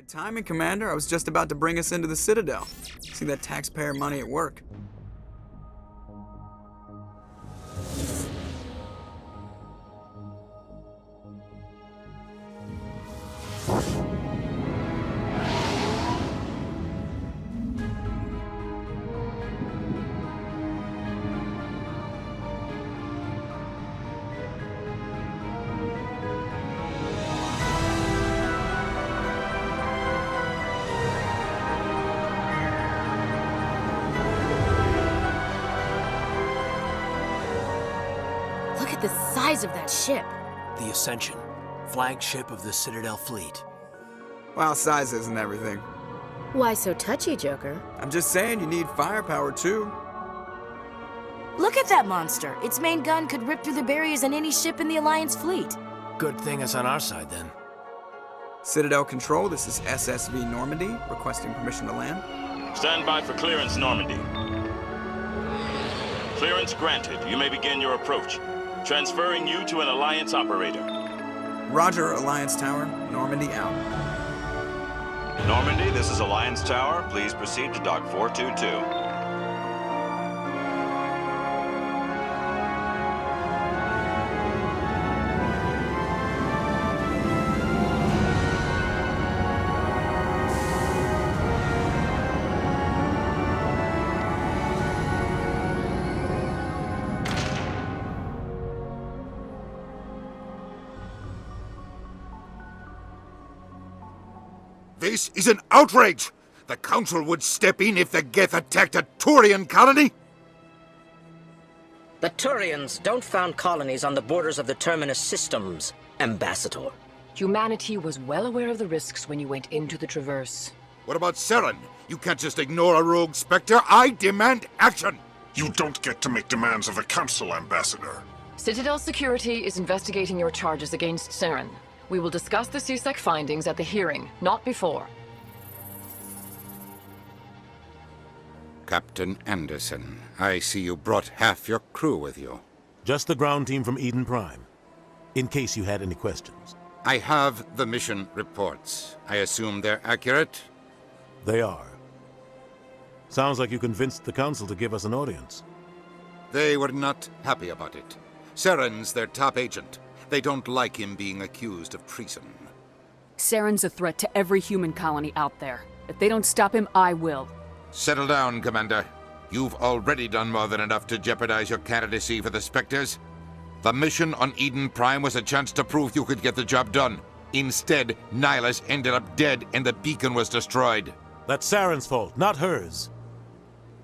Good timing, Commander. I was just about to bring us into the Citadel. See that taxpayer money at work. The size of that ship. The Ascension, flagship of the Citadel fleet. Well, size isn't everything. Why so touchy, Joker? I'm just saying you need firepower, too. Look at that monster. Its main gun could rip through the barriers in any ship in the Alliance fleet. Good thing it's on our side, then. Citadel Control, this is SSV Normandy, requesting permission to land. Stand by for clearance, Normandy. Clearance granted. You may begin your approach. Transferring you to an Alliance operator. Roger, Alliance Tower. Normandy out. Normandy, this is Alliance Tower. Please proceed to Dock 422. This is an outrage! The Council would step in if the Geth attacked a Turian colony? The Turians don't found colonies on the borders of the Terminus systems, Ambassador. Humanity was well aware of the risks when you went into the Traverse. What about Saren? You can't just ignore a rogue Spectre. I demand action! You don't get to make demands of the Council, Ambassador. Citadel Security is investigating your charges against Saren. We will discuss the CSEC findings at the hearing, not before. Captain Anderson, I see you brought half your crew with you. Just the ground team from Eden Prime, in case you had any questions. I have the mission reports. I assume they're accurate? They are. Sounds like you convinced the Council to give us an audience. They were not happy about it. Saren's their top agent. They don't like him being accused of treason. Saren's a threat to every human colony out there. If they don't stop him, I will. Settle down, Commander. You've already done more than enough to jeopardize your candidacy for the Spectres. The mission on Eden Prime was a chance to prove you could get the job done. Instead, Nihilus ended up dead and the beacon was destroyed. That's Saren's fault, not hers.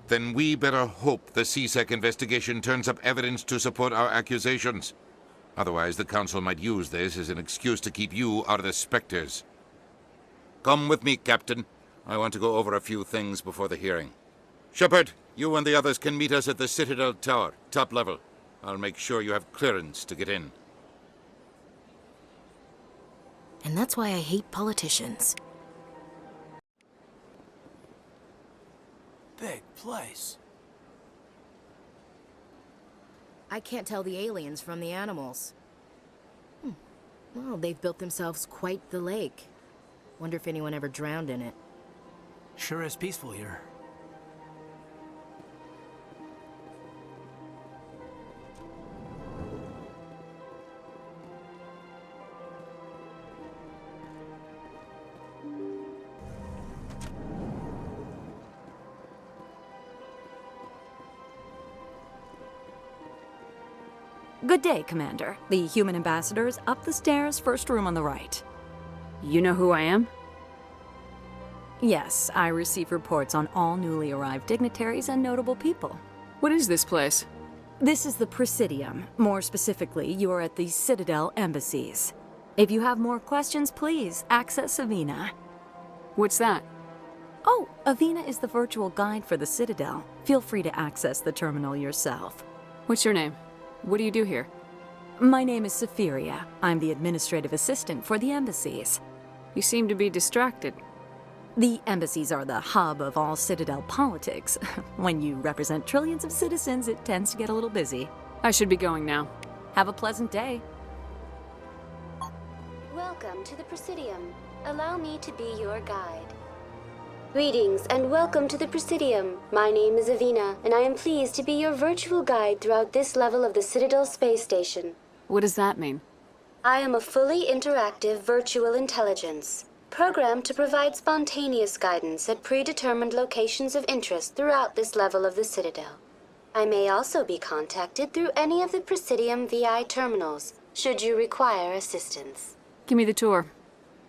Then we better hope the CSEC investigation turns up evidence to support our accusations. Otherwise, the Council might use this as an excuse to keep you out of the Spectres. Come with me, Captain. I want to go over a few things before the hearing. Shepard, you and the others can meet us at the Citadel Tower, top level. I'll make sure you have clearance to get in. And that's why I hate politicians. Big place. I can't tell the aliens from the animals. Well, they've built themselves quite the lake. Wonder if anyone ever drowned in it. Sure is peaceful here. Good day, Commander. The human ambassador is up the stairs, first room on the right. You know who I am? Yes, I receive reports on all newly arrived dignitaries and notable people. What is this place? This is the Presidium. More specifically, you are at the Citadel embassies. If you have more questions, please access Avina. What's that? Oh, Avina is the virtual guide for the Citadel. Feel free to access the terminal yourself. What's your name? What do you do here? My name is Safiria. I'm the administrative assistant for the embassies. You seem to be distracted. The embassies are the hub of all Citadel politics. When you represent trillions of citizens, it tends to get a little busy. I should be going now. Have a pleasant day. Welcome to the Presidium. Allow me to be your guide. Greetings and welcome to the Presidium. My name is Avina, and I am pleased to be your virtual guide throughout this level of the Citadel space station. What does that mean? I am a fully interactive virtual intelligence, programmed to provide spontaneous guidance at predetermined locations of interest throughout this level of the Citadel. I may also be contacted through any of the Presidium VI terminals, should you require assistance. Give me the tour.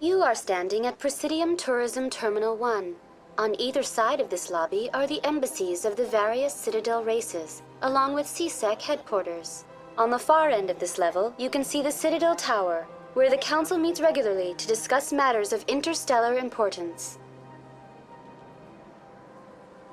You are standing at Presidium Tourism Terminal 1. On either side of this lobby are the embassies of the various Citadel races, along with CSEC headquarters. On the far end of this level, you can see the Citadel Tower, where the Council meets regularly to discuss matters of interstellar importance.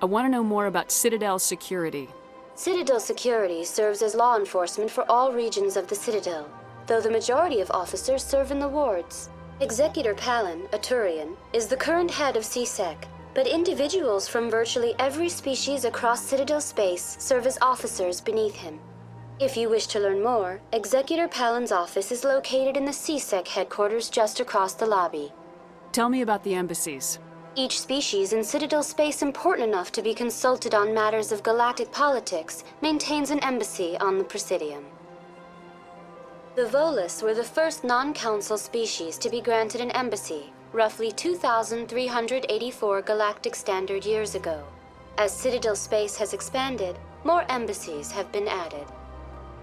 I want to know more about Citadel security. Citadel security serves as law enforcement for all regions of the Citadel, though the majority of officers serve in the wards. Executor Palin, a Turian, is the current head of CSEC, but individuals from virtually every species across Citadel space serve as officers beneath him. If you wish to learn more, Executor Palin's office is located in the CSEC headquarters just across the lobby. Tell me about the embassies. Each species in Citadel space important enough to be consulted on matters of galactic politics maintains an embassy on the Presidium. The Volus were the first non-council species to be granted an embassy, roughly 2,384 galactic standard years ago. As Citadel space has expanded, more embassies have been added.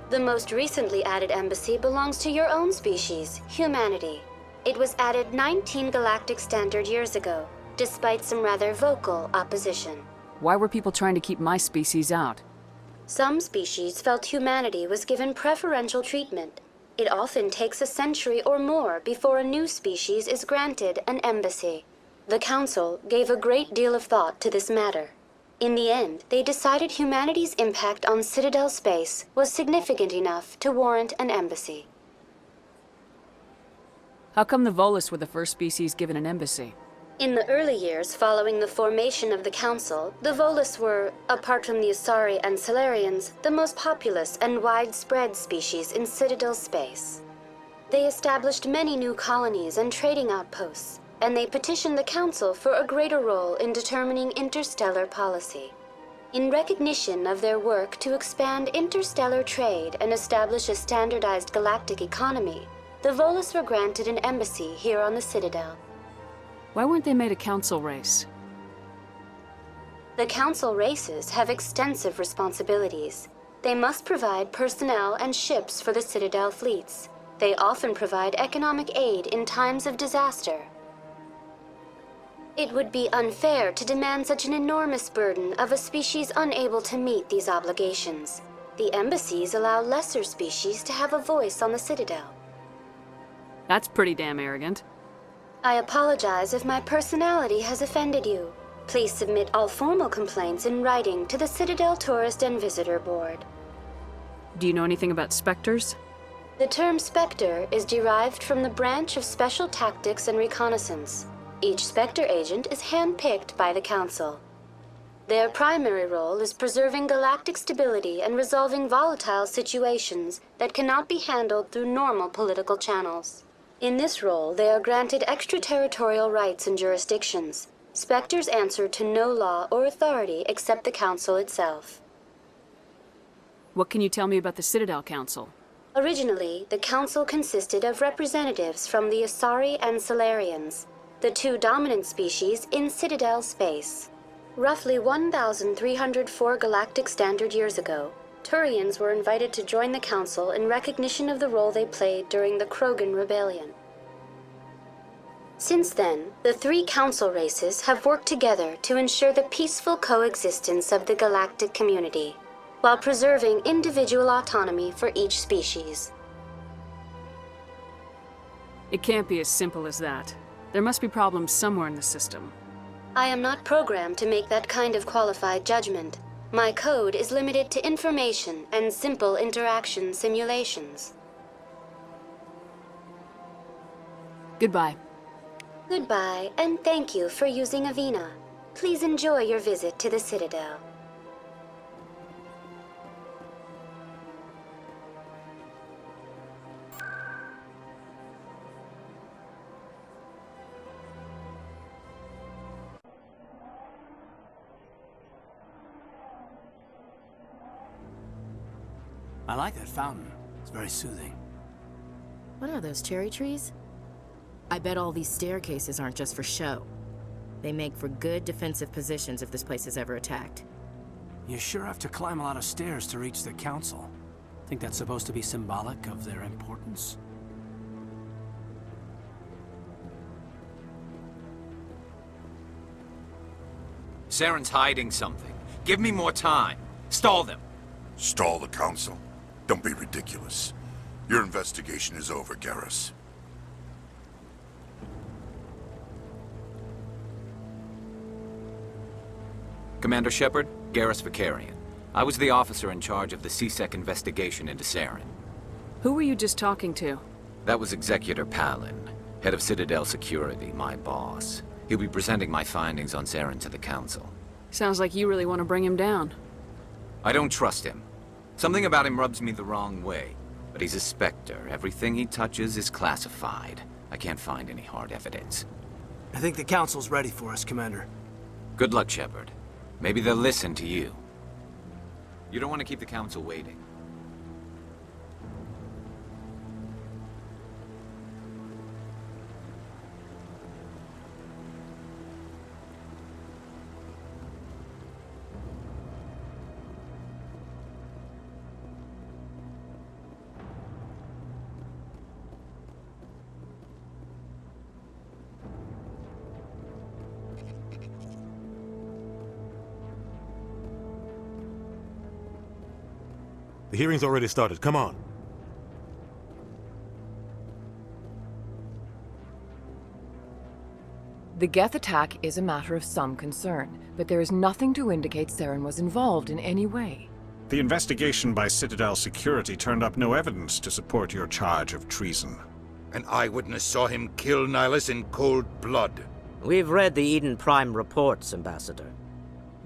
The most recently added embassy belongs to your own species, humanity. It was added 19 galactic standard years ago, despite some rather vocal opposition. Why were people trying to keep my species out? Some species felt humanity was given preferential treatment. It often takes a century or more before a new species is granted an embassy. The Council gave a great deal of thought to this matter. In the end, they decided humanity's impact on Citadel space was significant enough to warrant an embassy. How come the Volus were the first species given an embassy? In the early years following the formation of the Council, the Volus were, apart from the Asari and Salarians, the most populous and widespread species in Citadel space. They established many new colonies and trading outposts, and they petitioned the Council for a greater role in determining interstellar policy. In recognition of their work to expand interstellar trade and establish a standardized galactic economy, the Volus were granted an embassy here on the Citadel. Why weren't they made a council race? The council races have extensive responsibilities. They must provide personnel and ships for the Citadel fleets. They often provide economic aid in times of disaster. It would be unfair to demand such an enormous burden of a species unable to meet these obligations. The embassies allow lesser species to have a voice on the Citadel. That's pretty damn arrogant. I apologize if my personality has offended you. Please submit all formal complaints in writing to the Citadel Tourist and Visitor Board. Do you know anything about specters? The term Spectre is derived from the branch of Special Tactics and Reconnaissance. Each Spectre agent is hand-picked by the Council. Their primary role is preserving galactic stability and resolving volatile situations that cannot be handled through normal political channels. In this role, they are granted extraterritorial rights and jurisdictions. Spectres answer to no law or authority except the Council itself. What can you tell me about the Citadel Council? Originally, the Council consisted of representatives from the Asari and Salarians, the two dominant species in Citadel space. Roughly 1,304 galactic standard years ago, Turians were invited to join the Council in recognition of the role they played during the Krogan Rebellion. Since then, the three Council races have worked together to ensure the peaceful coexistence of the galactic community, while preserving individual autonomy for each species. It can't be as simple as that. There must be problems somewhere in the system. I am not programmed to make that kind of qualified judgment. My code is limited to information and simple interaction simulations. Goodbye. Goodbye, and thank you for using Avina. Please enjoy your visit to the Citadel. I like that fountain. It's very soothing. What are those, cherry trees? I bet all these staircases aren't just for show. They make for good defensive positions if this place is ever attacked. You sure have to climb a lot of stairs to reach the council. Think that's supposed to be symbolic of their importance? Saren's hiding something. Give me more time. Stall them. Stall the council? Don't be ridiculous. Your investigation is over, Garrus. Commander Shepard, Garrus Vakarian. I was the officer in charge of the CSEC investigation into Saren. Who were you just talking to? That was Executor Palin, head of Citadel Security, my boss. He'll be presenting my findings on Saren to the Council. Sounds like you really want to bring him down. I don't trust him. Something about him rubs me the wrong way. But he's a Spectre. Everything he touches is classified. I can't find any hard evidence. I think the Council's ready for us, Commander. Good luck, Shepard. Maybe they'll listen to you. You don't want to keep the Council waiting. The hearing's already started. Come on. The Geth attack is a matter of some concern, but there is nothing to indicate Saren was involved in any way. The investigation by Citadel Security turned up no evidence to support your charge of treason. An eyewitness saw him kill Nihilus in cold blood. We've read the Eden Prime reports, Ambassador.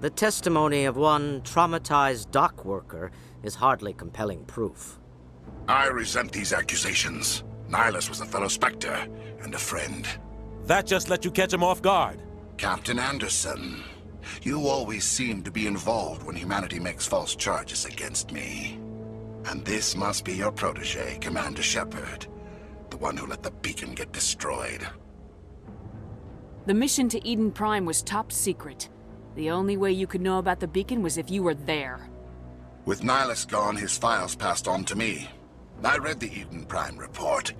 The testimony of one traumatized dock worker is hardly compelling proof. I resent these accusations. Nihilus was a fellow Spectre and a friend. That just let you catch him off guard. Captain Anderson, you always seem to be involved when humanity makes false charges against me. And this must be your protege, Commander Shepard, the one who let the beacon get destroyed. The mission to Eden Prime was top secret. The only way you could know about the beacon was if you were there. With Nihilus gone, his files passed on to me. I read the Eden Prime report.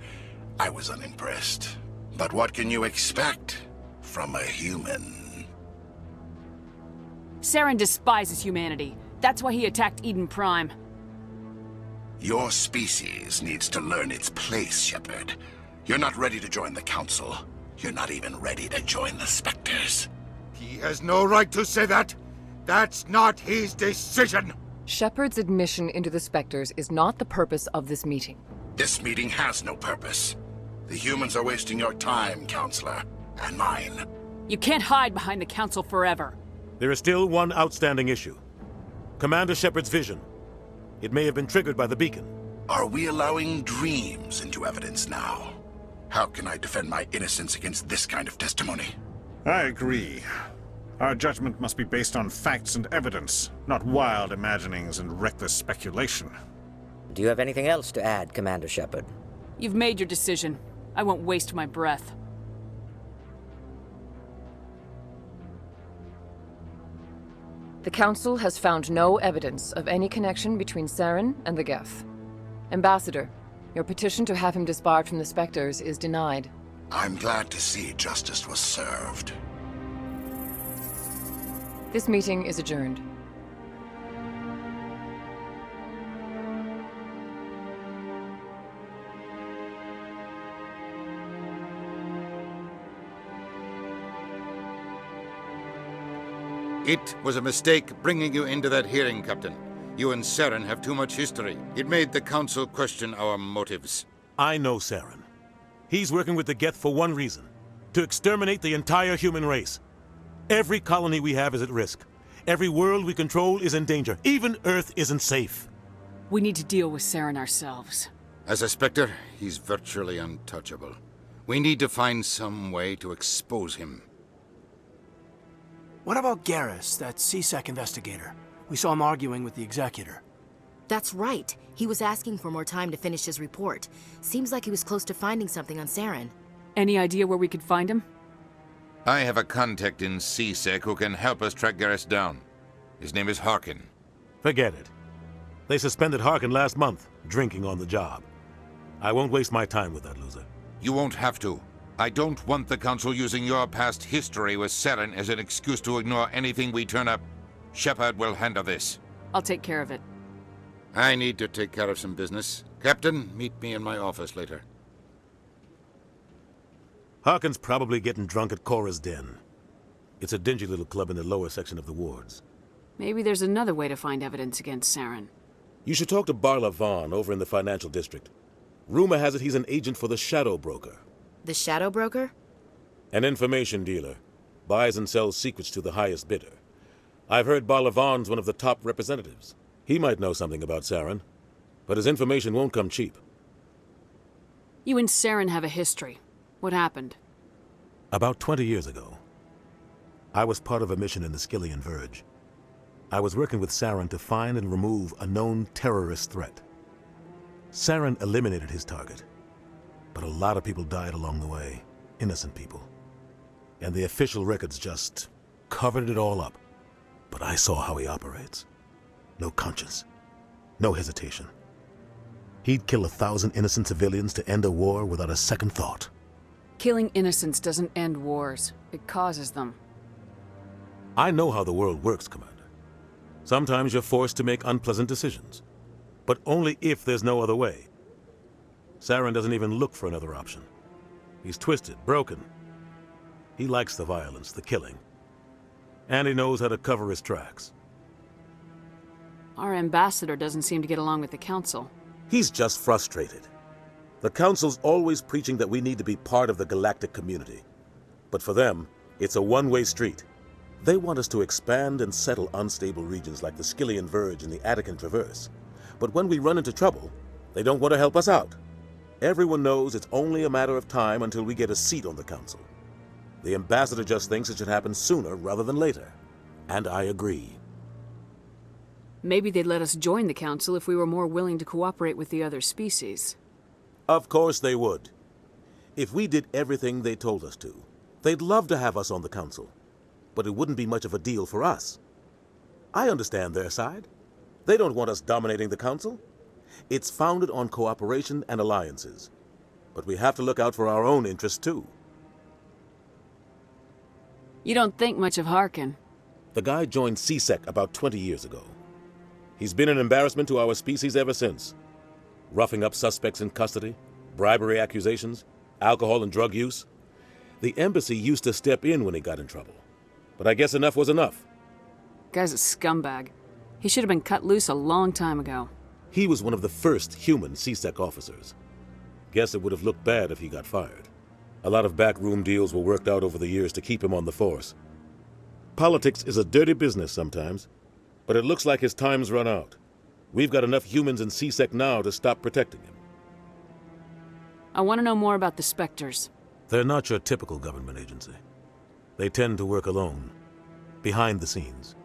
I was unimpressed. But what can you expect from a human? Saren despises humanity. That's why he attacked Eden Prime. Your species needs to learn its place, Shepard. You're not ready to join the Council. You're not even ready to join the Spectres. He has no right to say that. That's not his decision. Shepard's admission into the Spectres is not the purpose of this meeting. This meeting has no purpose. The humans are wasting your time, Counselor, and mine. You can't hide behind the Council forever. There is still one outstanding issue. Commander Shepard's vision. It may have been triggered by the beacon. Are we allowing dreams into evidence now? How can I defend my innocence against this kind of testimony? I agree. Our judgment must be based on facts and evidence, not wild imaginings and reckless speculation. Do you have anything else to add, Commander Shepard? You've made your decision. I won't waste my breath. The Council has found no evidence of any connection between Saren and the Geth. Ambassador, your petition to have him disbarred from the Spectres is denied. I'm glad to see justice was served. This meeting is adjourned. It was a mistake bringing you into that hearing, Captain. You and Saren have too much history. It made the Council question our motives. I know Saren. He's working with the Geth for one reason. To exterminate the entire human race. Every colony we have is at risk. Every world we control is in danger. Even Earth isn't safe. We need to deal with Saren ourselves. As a Spectre, he's virtually untouchable. We need to find some way to expose him. What about Garrus, that CSEC investigator? We saw him arguing with the Executor. That's right. He was asking for more time to finish his report. Seems like he was close to finding something on Saren. Any idea where we could find him? I have a contact in CSEC who can help us track Garrus down. His name is Harkin. Forget it. They suspended Harkin last month, drinking on the job. I won't waste my time with that loser. You won't have to. I don't want the Council using your past history with Saren as an excuse to ignore anything we turn up. Shepard will handle this. I'll take care of it. I need to take care of some business. Captain, meet me in my office later. Harkin's probably getting drunk at Cora's Den. It's a dingy little club in the lower section of the wards. Maybe there's another way to find evidence against Saren. You should talk to Barla Vaughn over in the financial district. Rumor has it he's an agent for the Shadow Broker. The Shadow Broker? An information dealer. Buys and sells secrets to the highest bidder. I've heard Barla Vaughn's one of the top representatives. He might know something about Saren, but his information won't come cheap. You and Saren have a history. What happened? About 20 years ago, I was part of a mission in the Skillian Verge. I was working with Saren to find and remove a known terrorist threat. Saren eliminated his target, but a lot of people died along the way, innocent people. And the official records just covered it all up. But I saw how he operates. No conscience, no hesitation. He'd kill 1,000 innocent civilians to end a war without a second thought. Killing innocents doesn't end wars. It causes them. I know how the world works, Commander. Sometimes you're forced to make unpleasant decisions, but only if there's no other way. Saren doesn't even look for another option. He's twisted, broken. He likes the violence, the killing. And he knows how to cover his tracks. Our ambassador doesn't seem to get along with the Council. He's just frustrated. The Council's always preaching that we need to be part of the galactic community. But for them, it's a one-way street. They want us to expand and settle unstable regions like the Skillian Verge and the Attican Traverse. But when we run into trouble, they don't want to help us out. Everyone knows it's only a matter of time until we get a seat on the Council. The ambassador just thinks it should happen sooner rather than later. And I agree. Maybe they'd let us join the Council if we were more willing to cooperate with the other species. Of course they would. If we did everything they told us to, they'd love to have us on the Council. But it wouldn't be much of a deal for us. I understand their side. They don't want us dominating the Council. It's founded on cooperation and alliances. But we have to look out for our own interests, too. You don't think much of Harkin. The guy joined CSEC about 20 years ago. He's been an embarrassment to our species ever since. Roughing up suspects in custody, bribery accusations, alcohol and drug use. The embassy used to step in when he got in trouble. But I guess enough was enough. Guy's a scumbag. He should have been cut loose a long time ago. He was one of the first human CSEC officers. Guess it would have looked bad if he got fired. A lot of backroom deals were worked out over the years to keep him on the force. Politics is a dirty business sometimes, but it looks like his time's run out. We've got enough humans in CSEC now to stop protecting him. I want to know more about the Spectres. They're not your typical government agency. They tend to work alone, behind the scenes.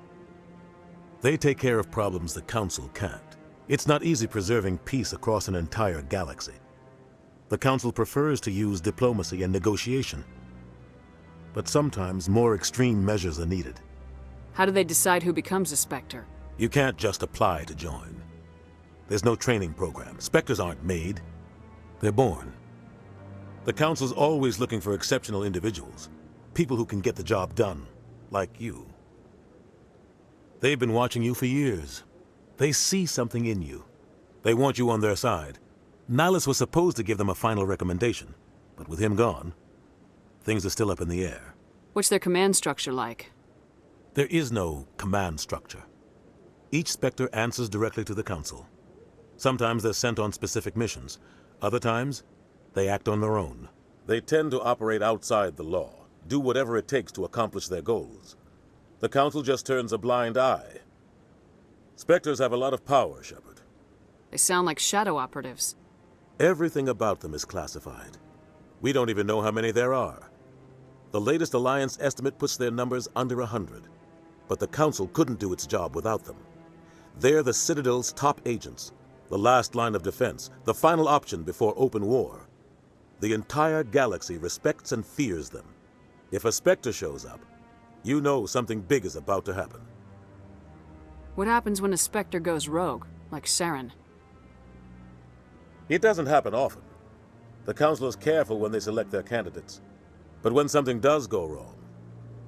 They take care of problems the Council can't. It's not easy preserving peace across an entire galaxy. The Council prefers to use diplomacy and negotiation. But sometimes more extreme measures are needed. How do they decide who becomes a Spectre? You can't just apply to join. There's no training program. Spectres aren't made. They're born. The Council's always looking for exceptional individuals. People who can get the job done, like you. They've been watching you for years. They see something in you. They want you on their side. Nihilus was supposed to give them a final recommendation, but with him gone, things are still up in the air. What's their command structure like? There is no command structure. Each Spectre answers directly to the Council. Sometimes they're sent on specific missions. Other times, they act on their own. They tend to operate outside the law, do whatever it takes to accomplish their goals. The Council just turns a blind eye. Spectres have a lot of power, Shepard. They sound like shadow operatives. Everything about them is classified. We don't even know how many there are. The latest Alliance estimate puts their numbers under 100. But the Council couldn't do its job without them. They're the Citadel's top agents, the last line of defense, the final option before open war. The entire galaxy respects and fears them. If a Spectre shows up, you know something big is about to happen. What happens when a Spectre goes rogue, like Saren? It doesn't happen often. The Council is careful when they select their candidates. But when something does go wrong,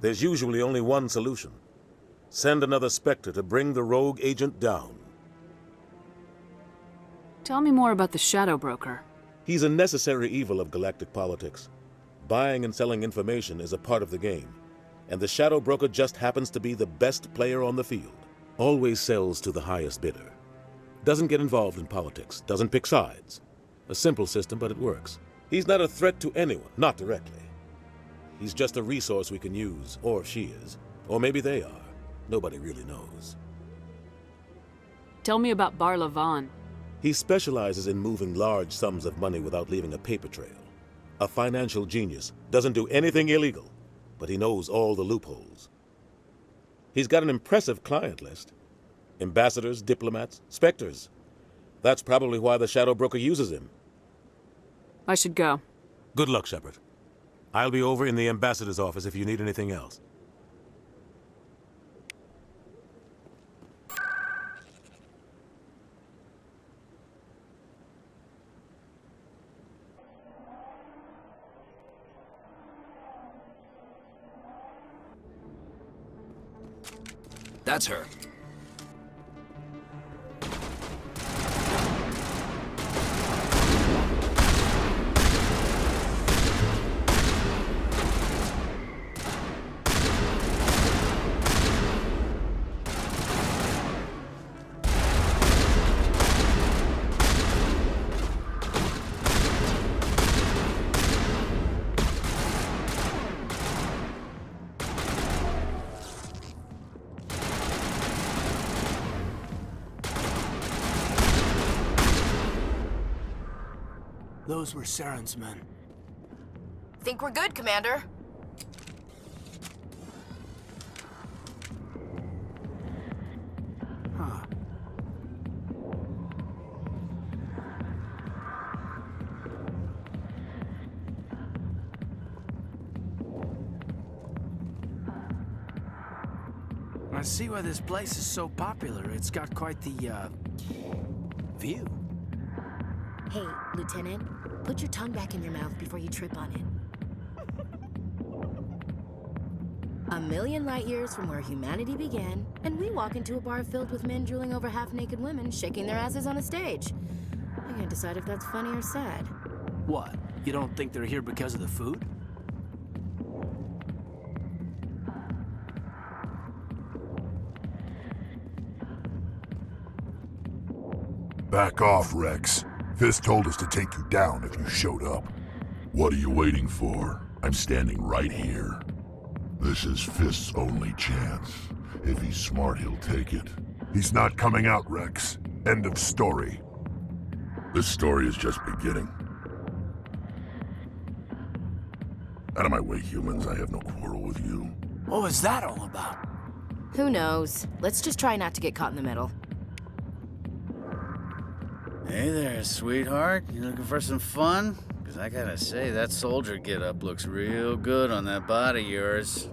there's usually only one solution. Send another Spectre to bring the rogue agent down. Tell me more about the Shadow Broker. He's a necessary evil of galactic politics. Buying and selling information is a part of the game, and the Shadow Broker just happens to be the best player on the field. Always sells to the highest bidder. Doesn't get involved in politics, doesn't pick sides. A simple system, but it works. He's not a threat to anyone, not directly. He's just a resource we can use, or she is. Or maybe they are. Nobody really knows. Tell me about Bar Levon. He specializes in moving large sums of money without leaving a paper trail. A financial genius, doesn't do anything illegal, but he knows all the loopholes. He's got an impressive client list. Ambassadors, diplomats, Spectres. That's probably why the Shadow Broker uses him. I should go. Good luck, Shepard. I'll be over in the ambassador's office if you need anything else. That's her. Those were Saren's men. Think we're good, Commander. Huh. I see why this place is so popular. It's got quite the, view. Hey, Lieutenant, put your tongue back in your mouth before you trip on it. A million light years from where humanity began, and we walk into a bar filled with men drooling over half-naked women shaking their asses on a stage. I can't decide if that's funny or sad. What? You don't think they're here because of the food? Back off, Rex. Fisk told us to take you down if you showed up. What are you waiting for? I'm standing right here. This is Fisk's only chance. If he's smart, he'll take it. He's not coming out, Rex. End of story. This story is just beginning. Out of my way, humans. I have no quarrel with you. What was that all about? Who knows? Let's just try not to get caught in the middle. Hey there, sweetheart. You looking for some fun? Because I gotta say, that soldier get-up looks real good on that body of yours.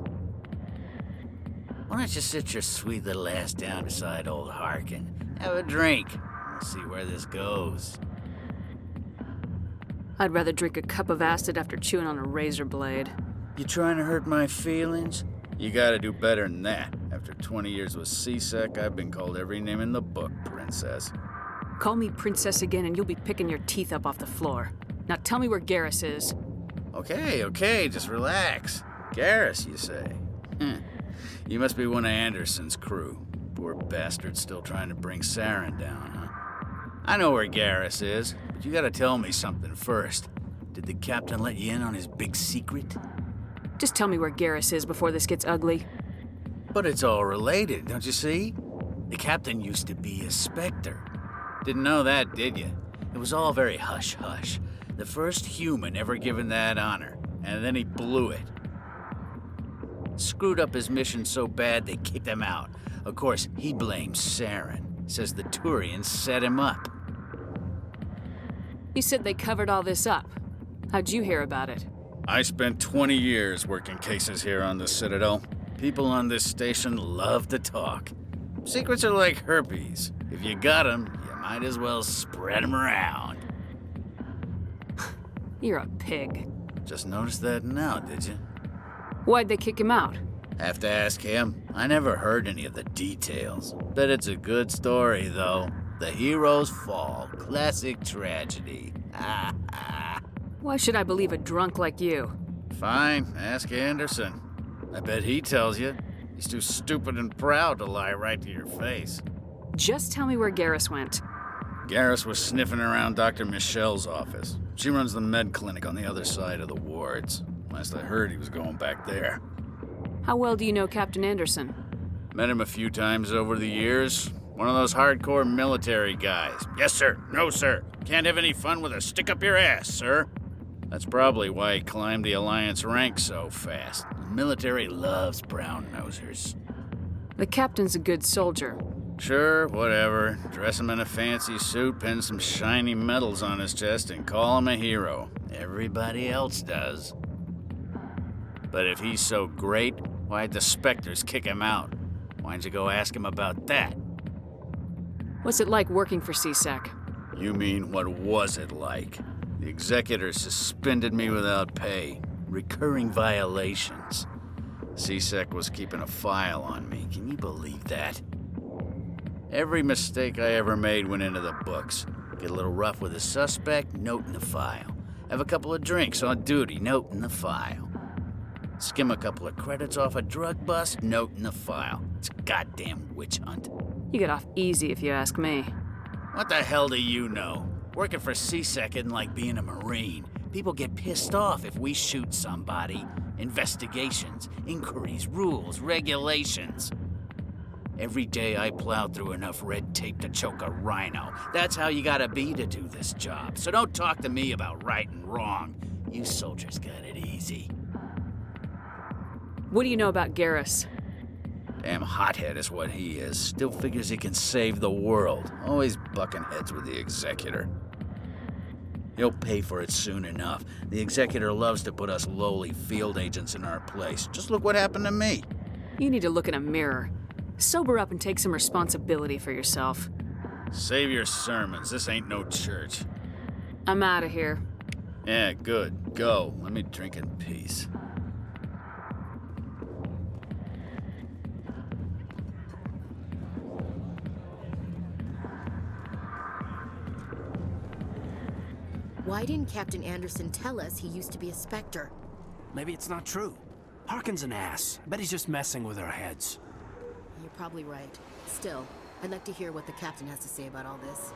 Why don't you sit your sweet little ass down beside old Harkin? Have a drink. We'll see where this goes. I'd rather drink a cup of acid after chewing on a razor blade. You trying to hurt my feelings? You gotta do better than that. After 20 years with C-Sec, I've been called every name in the book, princess. Call me princess again and you'll be picking your teeth up off the floor. Now tell me where Garrus is. Okay, just relax. Garrus, you say? You must be one of Anderson's crew. Poor bastard still trying to bring Saren down, huh? I know where Garrus is, but you gotta tell me something first. Did the captain let you in on his big secret? Just tell me where Garrus is before this gets ugly. But it's all related, don't you see? The captain used to be a Spectre. Didn't know that, did you? It was all very hush-hush. The first human ever given that honor, and then he blew it. Screwed up his mission so bad they kicked him out. Of course, he blames Saren. Says the Turians set him up. You said they covered all this up. How'd you hear about it? I spent 20 years working cases here on the Citadel. People on this station love to talk. Secrets are like herpes. If you got them, you might as well spread them around. You're a pig. Just noticed that now, did you? Why'd they kick him out? Have to ask him. I never heard any of the details. Bet it's a good story, though. The heroes fall. Classic tragedy. Why should I believe a drunk like you? Fine, ask Anderson. I bet he tells you. He's too stupid and proud to lie right to your face. Just tell me where Garrus went. Garrus was sniffing around Dr. Michelle's office. She runs the med clinic on the other side of the wards. Last I heard, he was going back there. How well do you know Captain Anderson? Met him a few times over the years. One of those hardcore military guys. Yes, sir. No, sir. Can't have any fun with a stick up your ass, sir. That's probably why he climbed the Alliance ranks so fast. The military loves brown-nosers. The captain's a good soldier. Sure, whatever. Dress him in a fancy suit, pin some shiny medals on his chest, and call him a hero. Everybody else does. But if he's so great, why'd the Spectres kick him out? Why'd you go ask him about that? What's it like working for CSEC? You mean, what was it like? The executor suspended me without pay. Recurring violations. CSEC was keeping a file on me. Can you believe that? Every mistake I ever made went into the books. Get a little rough with a suspect, note in the file. Have a couple of drinks on duty, note in the file. Skim a couple of credits off a drug bust, note in the file. It's a goddamn witch hunt. You get off easy if you ask me. What the hell do you know? Working for CSEC isn't like being a Marine. People get pissed off if we shoot somebody. Investigations, inquiries, rules, regulations. Every day I plowed through enough red tape to choke a rhino. That's how you gotta be to do this job. So don't talk to me about right and wrong. You soldiers got it easy. What do you know about Garrus? Damn hothead is what he is. Still figures he can save the world. Always bucking heads with the executor. He'll pay for it soon enough. The executor loves to put us lowly field agents in our place. Just look what happened to me. You need to look in a mirror. Sober up and take some responsibility for yourself. Save your sermons. This ain't no church. I'm out of here. Yeah, good. Go. Let me drink in peace. Why didn't Captain Anderson tell us he used to be a Spectre? Maybe it's not true. Harkin's an ass. I bet he's just messing with our heads. You're probably right. Still, I'd like to hear what the captain has to say about all this.